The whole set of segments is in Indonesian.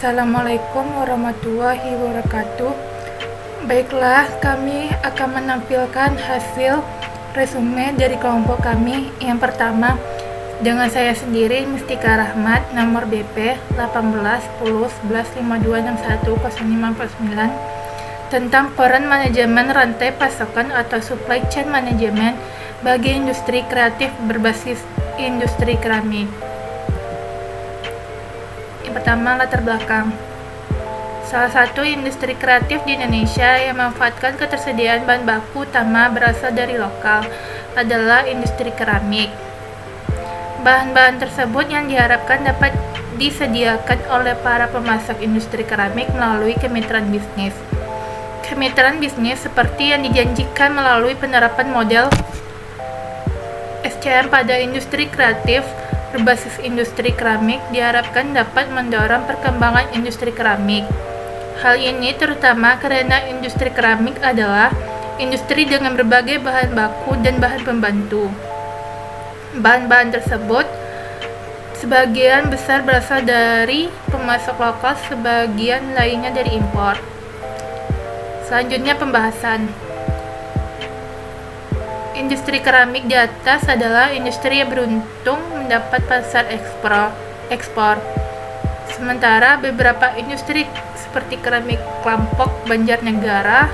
Assalamualaikum warahmatullahi wabarakatuh. Baiklah, kami akan menampilkan hasil resume dari kelompok kami. Yang pertama, dengan saya sendiri, Mustika Rahmat, nomor BP 18101152610549, tentang peran manajemen rantai pasokan atau supply chain management bagi industri kreatif berbasis industri keramik. Pertama, latar belakang. Salah satu industri kreatif di Indonesia yang memanfaatkan ketersediaan bahan baku utama berasal dari lokal adalah industri keramik. Bahan-bahan tersebut yang diharapkan dapat disediakan oleh para pemasok industri keramik melalui kemitraan bisnis. Kemitraan bisnis seperti yang dijanjikan melalui penerapan model SCM pada industri kreatif berbasis industri keramik diharapkan dapat mendorong perkembangan industri keramik. Hal ini terutama karena industri keramik adalah industri dengan berbagai bahan baku dan bahan pembantu. Bahan-bahan tersebut sebagian besar berasal dari pemasok lokal, sebagian lainnya dari impor. Selanjutnya, pembahasan. Industri keramik di atas adalah industri yang beruntung mendapat pasar ekspor. Sementara beberapa industri seperti keramik Klampok, Banjarnegara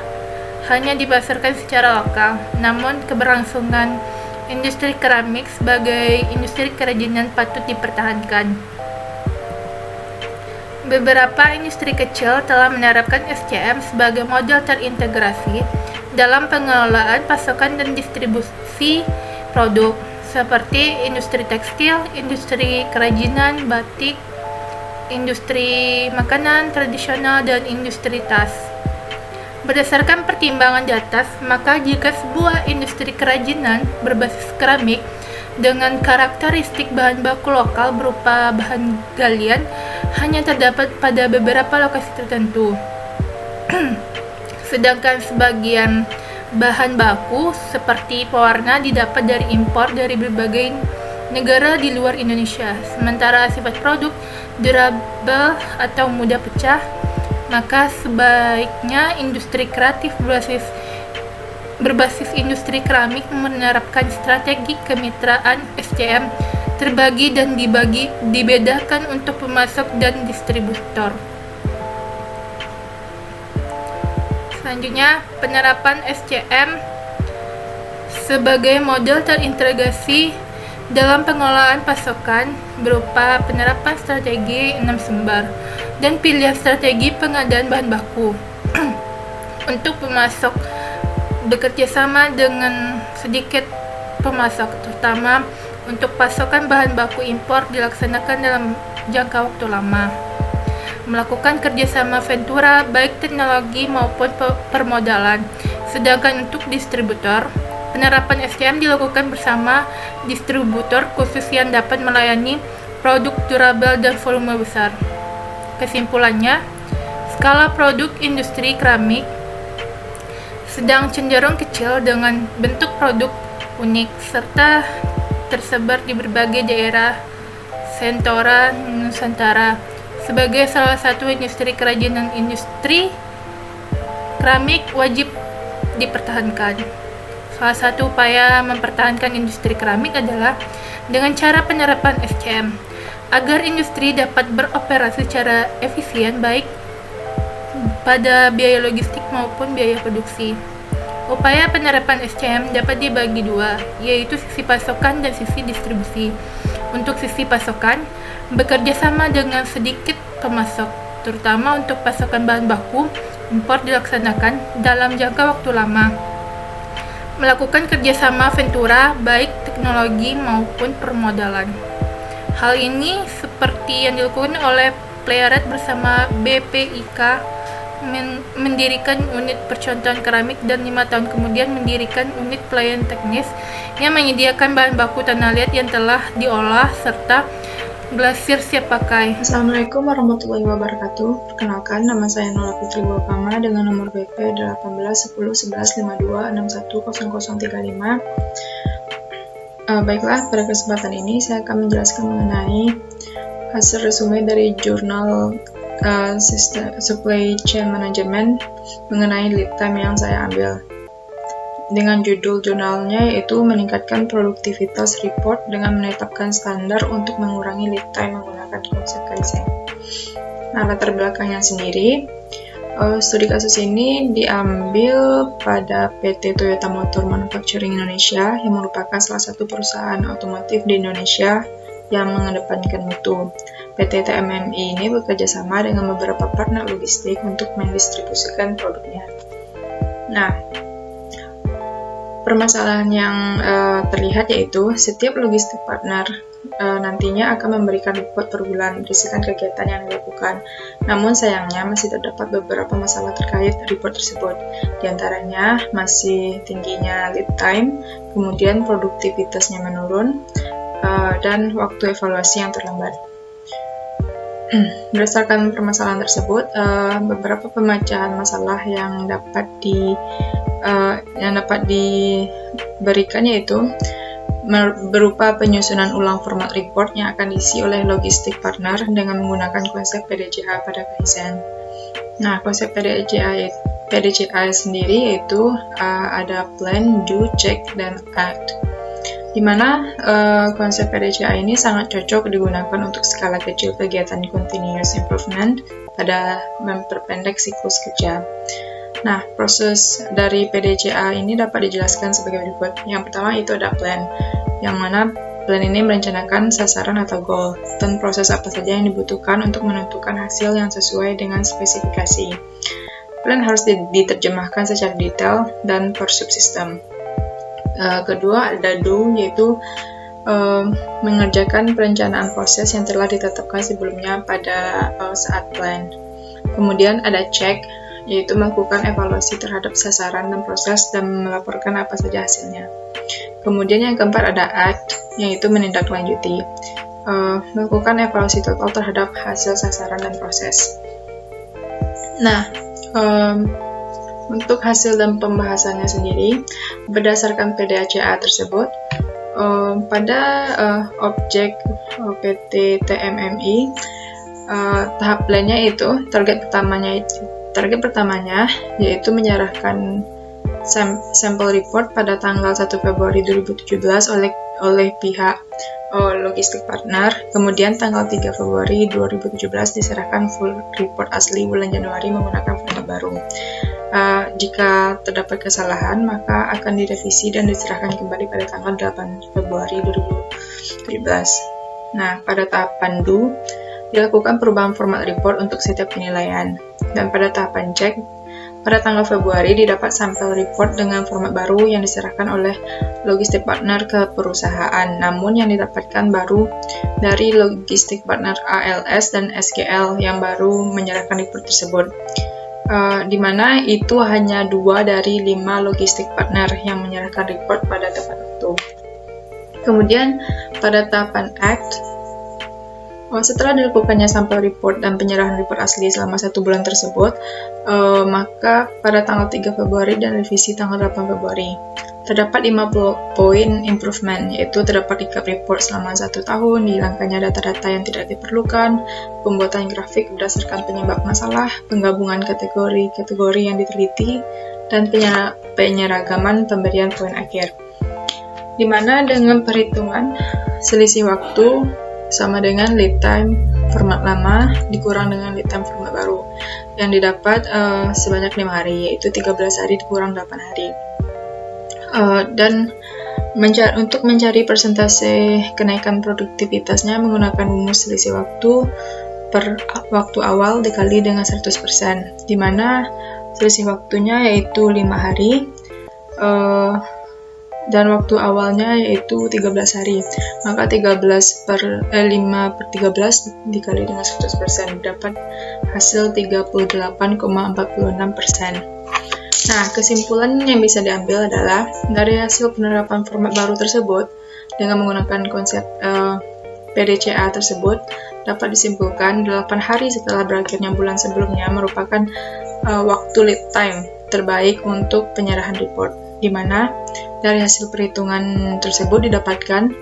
hanya dipasarkan secara lokal. Namun keberlangsungan industri keramik sebagai industri kerajinan patut dipertahankan. Beberapa industri kecil telah menerapkan SCM sebagai model terintegrasi dalam pengelolaan pasokan dan distribusi produk, seperti industri tekstil, industri kerajinan, batik, industri makanan tradisional, dan industri tas. Berdasarkan pertimbangan di atas, maka jika sebuah industri kerajinan berbasis keramik dengan karakteristik bahan baku lokal berupa bahan galian hanya terdapat pada beberapa lokasi tertentu, sedangkan sebagian bahan baku seperti pewarna didapat dari impor dari berbagai negara di luar Indonesia, sementara sifat produk durable atau mudah pecah, maka sebaiknya industri kreatif berbasis industri keramik menerapkan strategi kemitraan SCM terbagi dan dibedakan untuk pemasok dan distributor. Selanjutnya, penerapan SCM sebagai model terintegrasi dalam pengelolaan pasokan berupa penerapan strategi 6 sumber dan pilihan strategi pengadaan bahan baku. Untuk pemasok, bekerja sama dengan sedikit pemasok, terutama untuk pasokan bahan baku impor dilaksanakan dalam jangka waktu lama. Melakukan kerjasama ventura baik teknologi maupun permodalan. Sedangkan untuk distributor, penerapan SCM dilakukan bersama distributor khusus yang dapat melayani produk durable dan volume besar. Kesimpulannya, skala produk industri keramik sedang cenderung kecil dengan bentuk produk unik serta tersebar di berbagai daerah Sentora Nusantara. Sebagai salah satu industri kerajinan, industri keramik wajib dipertahankan. Salah satu upaya mempertahankan industri keramik adalah dengan cara penerapan SCM agar industri dapat beroperasi secara efisien baik pada biaya logistik maupun biaya produksi. Upaya penerapan SCM dapat dibagi dua, yaitu sisi pasokan dan sisi distribusi. Untuk sisi pasokan, bekerja sama dengan sedikit pemasok, terutama untuk pasokan bahan baku impor dilaksanakan dalam jangka waktu lama. Melakukan kerjasama ventura baik teknologi maupun permodalan. Hal ini seperti yang dilakukan oleh Pleret bersama BPIK mendirikan unit percontohan keramik dan 5 tahun kemudian mendirikan unit pelayanan teknis yang menyediakan bahan baku tanah liat yang telah diolah serta glasir siap pakai. Assalamualaikum warahmatullahi wabarakatuh. Perkenalkan, nama saya Nola Putri Bapama dengan nomor BP 18101152610035. Baiklah, pada kesempatan ini saya akan menjelaskan mengenai hasil resume dari jurnal supply chain management mengenai lead time yang saya ambil. Dengan judul jurnalnya yaitu meningkatkan produktivitas report dengan menetapkan standar untuk mengurangi lead time menggunakan konsep Kaizen. Nah, latar belakangnya sendiri, studi kasus ini diambil pada PT Toyota Motor Manufacturing Indonesia yang merupakan salah satu perusahaan otomotif di Indonesia yang mengedepankan mutu. PT TMMI ini bekerja sama dengan beberapa partner logistik untuk mendistribusikan produknya. Nah, permasalahan yang terlihat yaitu setiap logistik partner nantinya akan memberikan report per bulan berisikan kegiatan yang dilakukan. Namun sayangnya masih terdapat beberapa masalah terkait report tersebut. Di antaranya masih tingginya lead time, kemudian produktivitasnya menurun, dan waktu evaluasi yang terlambat. Berdasarkan permasalahan tersebut, beberapa pemecahan masalah yang dapat diberikan yaitu berupa penyusunan ulang format report yang akan diisi oleh logistik partner dengan menggunakan konsep PDCA pada Kaizen. Nah, konsep PDCA sendiri yaitu ada plan, do, check, dan act. Di mana konsep PDCA ini sangat cocok digunakan untuk skala kecil kegiatan continuous improvement pada memperpendek siklus kerja. Nah, proses dari PDCA ini dapat dijelaskan sebagai berikut. Yang pertama itu ada plan, yang mana plan ini merencanakan sasaran atau goal, dan proses apa saja yang dibutuhkan untuk menentukan hasil yang sesuai dengan spesifikasi. Plan harus diterjemahkan secara detail dan per subsistem. Kedua ada do, yaitu mengerjakan perencanaan proses yang telah ditetapkan sebelumnya pada saat plan. Kemudian ada check, yaitu melakukan evaluasi terhadap sasaran dan proses dan melaporkan apa saja hasilnya. Kemudian yang keempat ada act, yaitu menindaklanjuti, melakukan evaluasi total terhadap hasil sasaran dan proses. Nah, untuk hasil dan pembahasannya sendiri, berdasarkan PDCA tersebut, pada objek PT TMMI, tahap plannya itu target pertamanya yaitu menyerahkan sampel report pada tanggal 1 Februari 2017 oleh pihak logistik partner. Kemudian tanggal 3 Februari 2017 diserahkan full report asli bulan Januari menggunakan format baru. Jika terdapat kesalahan, maka akan direvisi dan diserahkan kembali pada tanggal 8 Februari 2017. Nah, pada tahapan do, dilakukan perubahan format report untuk setiap penilaian. Dan pada tahapan check, pada tanggal Februari didapat sampel report dengan format baru yang diserahkan oleh logistik partner ke perusahaan. Namun yang didapatkan baru dari logistik partner ALS dan SGL yang baru menyerahkan report tersebut. Di mana itu hanya 2 dari 5 logistik partner yang menyerahkan report pada tepat waktu. Kemudian pada tahapan act, setelah dilakukannya sampel report dan penyerahan report asli selama 1 bulan tersebut, maka pada tanggal 3 Februari dan revisi tanggal 8 Februari, terdapat 50 poin improvement, yaitu terdapat recap report selama 1 tahun, dihilangkannya data-data yang tidak diperlukan, pembuatan grafik berdasarkan penyebab masalah, penggabungan kategori yang diteliti, dan penyeragaman pemberian poin akhir. Di mana dengan perhitungan selisih waktu sama dengan lead time format lama dikurang dengan lead time format baru yang didapat sebanyak 5 hari, yaitu 13 hari dikurang 8 hari. Dan untuk mencari persentase kenaikan produktivitasnya menggunakan rumus selisih waktu per waktu awal dikali dengan 100%, di mana selisih waktunya yaitu 5 hari dan waktu awalnya yaitu 13 hari. Maka 5/13 dikali dengan 100% dapat hasil 38,46%. Nah, kesimpulan yang bisa diambil adalah dari hasil penerapan format baru tersebut dengan menggunakan konsep PDCA tersebut dapat disimpulkan 8 hari setelah berakhirnya bulan sebelumnya merupakan waktu lead time terbaik untuk penyerahan report, di mana dari hasil perhitungan tersebut didapatkan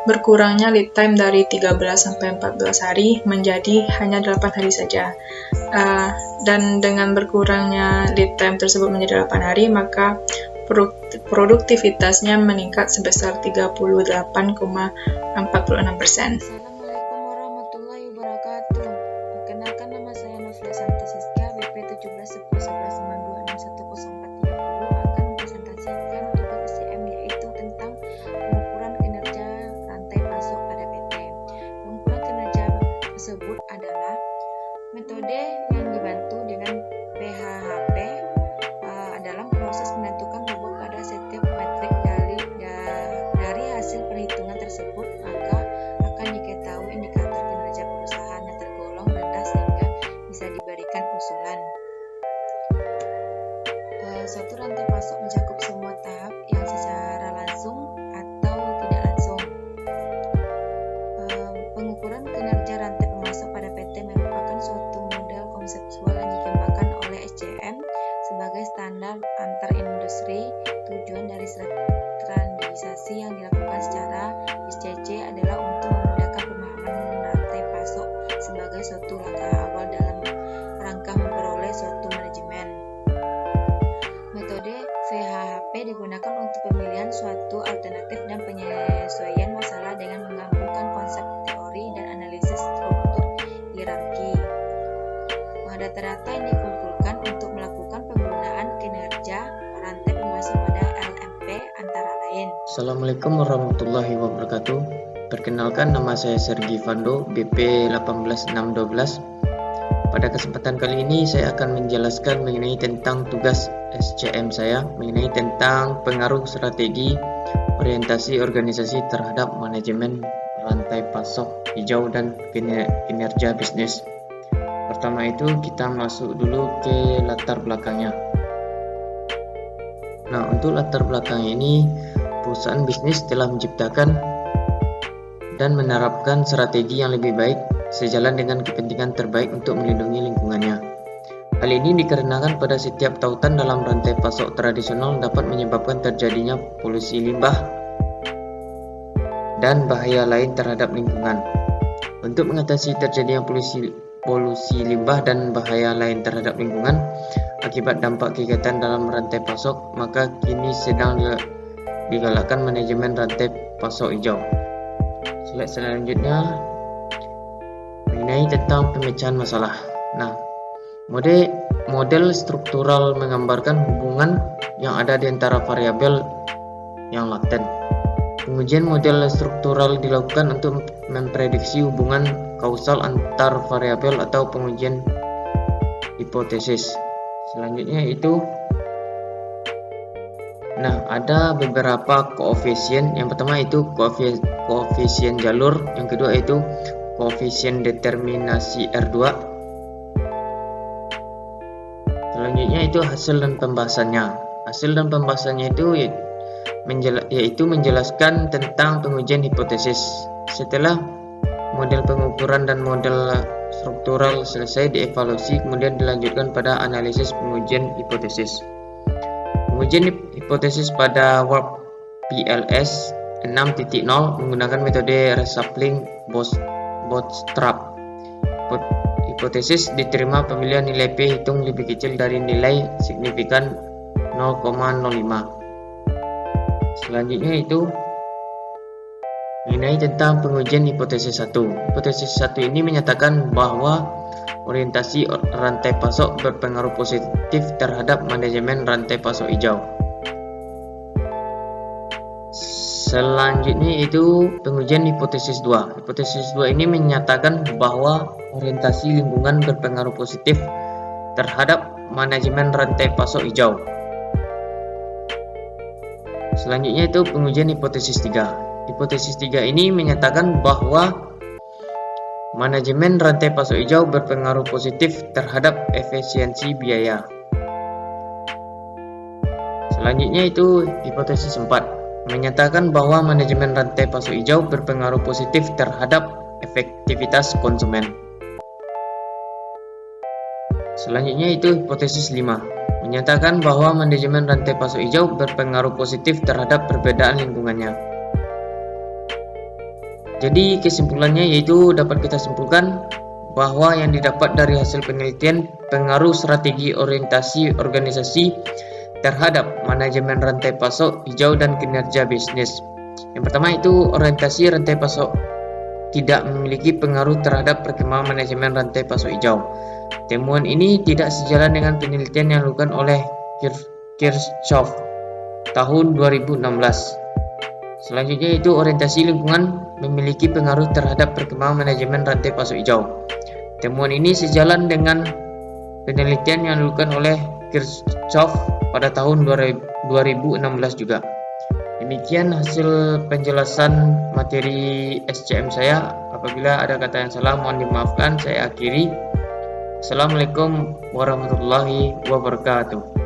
berkurangnya lead time dari 13 sampai 14 hari menjadi hanya 8 hari saja. Dan dengan berkurangnya lead time tersebut menjadi 8 hari, maka produktivitasnya meningkat sebesar 38,46%. Assalamualaikum warahmatullahi wabarakatuh. Perkenalkan, nama saya Novia Santi Siska, BP 17101192610430, akan mempresentasikan tugas SCM, yaitu tentang pengukuran kinerja rantai pasok pada PT. Pengukuran kinerja tersebut adalah metode yang dibantu dengan PHHP dalam proses menentukan bobot pada setiap metrik dari hasil perhitungan tersebut, maka akan diketahui indikator kinerja perusahaan yang tergolong rendah sehingga bisa diberikan usulan. Suatu rantai pasok mencakup semua tahap yang secara langsung atau tidak langsung. Pengukuran kinerja rantai pemasok pada PT merupakan suatu model konseptual yang dikembangkan oleh SCM sebagai standar antar industri. Tujuan dari standarisasi yang dilakukan secara SCC adalah untuk memudahkan pemahaman rantai pasok sebagai suatu langkah awal dalam rangka memperoleh suatu manajemen. Metode VHHP digunakan untuk pemilihan suatu alternatif dan penyesuaian masalah dengan menggabungkan konsep teori dan analisis struktur hierarki. Data-data yang dikumpulkan untuk melakukan penggunaan kinerja rantai pemasok pada LMP antara lain. Assalamualaikum warahmatullahi wabarakatuh. Perkenalkan, nama saya Sergi Fando, BP 18612. Pada kesempatan kali ini saya akan menjelaskan mengenai tentang tugas SCM saya, mengenai tentang pengaruh strategi orientasi organisasi terhadap manajemen rantai pasok hijau dan kinerja bisnis. Pertama itu kita masuk dulu ke latar belakangnya. Nah, untuk latar belakang ini, perusahaan bisnis telah menciptakan dan menerapkan strategi yang lebih baik sejalan dengan kepentingan terbaik untuk melindungi lingkungannya. Hal ini dikarenakan pada setiap tautan dalam rantai pasok tradisional dapat menyebabkan terjadinya polusi limbah dan bahaya lain terhadap lingkungan. Untuk mengatasi terjadinya polusi limbah dan bahaya lain terhadap lingkungan akibat dampak kegiatan dalam rantai pasok, maka kini sedang digalakkan manajemen rantai pasok hijau. Slide selanjutnya mengenai tentang pemecahan masalah. Nah, model struktural menggambarkan hubungan yang ada di antara variabel yang laten. Pengujian model struktural dilakukan untuk memprediksi hubungan kausal antar variabel atau pengujian hipotesis. Selanjutnya itu, ada beberapa koefisien. Yang pertama itu koefisien jalur, yang kedua itu koefisien determinasi R2. Selanjutnya itu hasil dan pembahasannya. Hasil dan pembahasannya itu yaitu menjelaskan tentang pengujian hipotesis. Setelah model pengukuran dan model struktural selesai dievaluasi, kemudian dilanjutkan pada analisis pengujian hipotesis. Pengujian hipotesis pada WARP PLS 6.0 menggunakan metode reshuffling bootstrap. Hipotesis diterima apabila nilai P hitung lebih kecil dari nilai signifikan 0,05. Selanjutnya itu mengenai tentang pengujian hipotesis 1. Hipotesis 1 ini menyatakan bahwa orientasi rantai pasok berpengaruh positif terhadap manajemen rantai pasok hijau. Selanjutnya itu pengujian hipotesis 2. Hipotesis 2 ini menyatakan bahwa orientasi lingkungan berpengaruh positif terhadap manajemen rantai pasok hijau. Selanjutnya itu pengujian hipotesis 3. Hipotesis 3 ini menyatakan bahwa manajemen rantai pasok hijau berpengaruh positif terhadap efisiensi biaya. Selanjutnya itu hipotesis 4, menyatakan bahwa manajemen rantai pasok hijau berpengaruh positif terhadap efektivitas konsumen. Selanjutnya itu hipotesis 5, menyatakan bahwa manajemen rantai pasok hijau berpengaruh positif terhadap perbedaan lingkungannya. Jadi kesimpulannya yaitu dapat kita simpulkan bahwa yang didapat dari hasil penelitian pengaruh strategi orientasi organisasi terhadap manajemen rantai pasok hijau dan kinerja bisnis. Yang pertama itu orientasi rantai pasok tidak memiliki pengaruh terhadap perkembangan manajemen rantai pasok hijau. Temuan ini tidak sejalan dengan penelitian yang dilakukan oleh Kirchhoff tahun 2016. Selanjutnya itu orientasi lingkungan memiliki pengaruh terhadap perkembangan manajemen rantai pasok hijau. Temuan ini sejalan dengan penelitian yang dilakukan oleh Kirchhoff pada tahun 2016 juga. Demikian hasil penjelasan materi SCM saya. Apabila ada kata yang salah mohon dimaafkan. Saya akhiri. Assalamualaikum warahmatullahi wabarakatuh.